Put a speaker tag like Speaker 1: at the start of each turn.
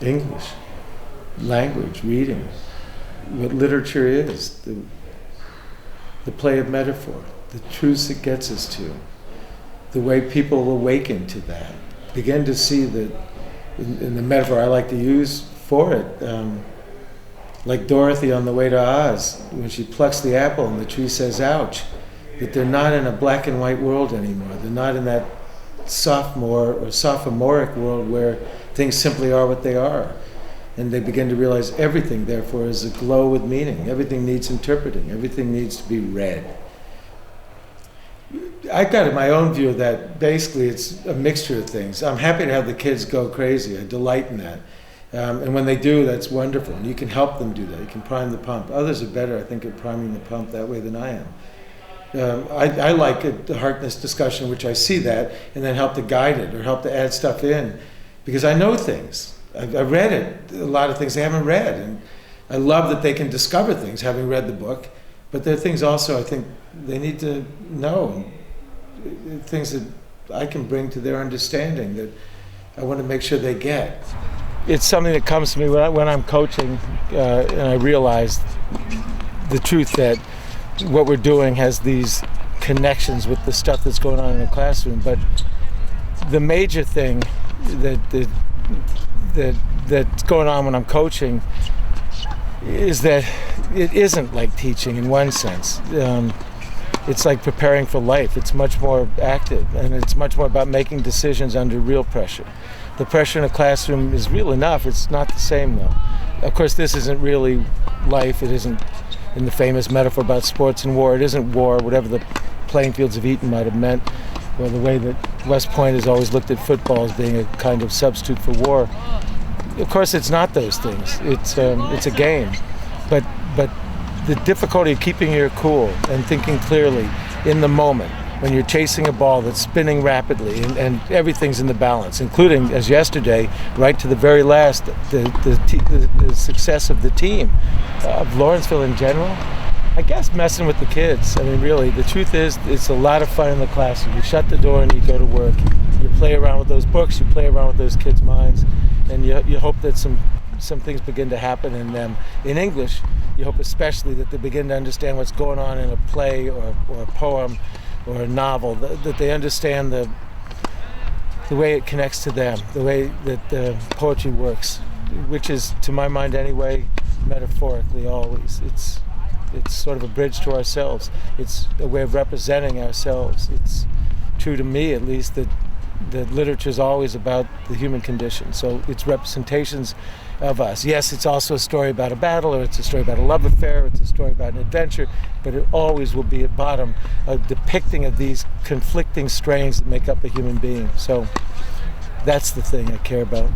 Speaker 1: English, language, reading, what literature is, the play of metaphor, the truths it gets us to, the way people awaken to that, begin to see that in the metaphor I like to use for it, like Dorothy on the way to Oz, when she plucks the apple and the tree says, ouch, that they're not in a black and white world anymore. They're not in that sophomore or sophomoric world where things simply are what they are. And they begin to realize everything, therefore, is aglow with meaning. Everything needs interpreting. Everything needs to be read. I've got my own view of that. Basically, it's a mixture of things. I'm happy to have the kids go crazy. I delight in that. And when they do, that's wonderful. And you can help them do that. You can prime the pump. Others are better, I think, at priming the pump that way than I am. I like a Harkness discussion, which I see that, and then help to guide it or help to add stuff in, because I know things. I've read it, a lot of things they haven't read, and I love that they can discover things having read the book, but there are things also I think they need to know, things that I can bring to their understanding that I want to make sure they get. It's something that comes to me when I'm coaching, and I realize the truth that what we're doing has these connections with the stuff that's going on in the classroom. But the major thing that's going on when I'm coaching is that it isn't like teaching in one sense. It's like preparing for life. It's much more active, and it's much more about making decisions under real pressure. The pressure in a classroom is real enough. It's not the same, though. Of course, this isn't really life. It isn't, in the famous metaphor about sports and war, it isn't war, whatever the playing fields of Eton might have meant, or the way that West Point has always looked at football as being a kind of substitute for war. Of course, it's not those things. It's a game. But the difficulty of keeping your cool and thinking clearly in the moment when you're chasing a ball that's spinning rapidly and everything's in the balance, including, as yesterday, right to the very last, the success of the team, of Lawrenceville in general. I guess messing with the kids. I mean, really, the truth is, it's a lot of fun in the classroom. You shut the door and you go to work. You play around with those books, you play around with those kids' minds, and you hope that some things begin to happen in them. In English, you hope especially that they begin to understand what's going on in a play or a poem or a novel, that they understand the way it connects to them, the way that the poetry works, which is, to my mind anyway, metaphorically always. It's sort of a bridge to ourselves. It's a way of representing ourselves. It's true to me, at least, that literature is always about the human condition. So it's representations of us. Yes, it's also a story about a battle, or it's a story about a love affair, or it's a story about an adventure, but it always will be at bottom a depicting of these conflicting strains that make up a human being. So that's the thing I care about.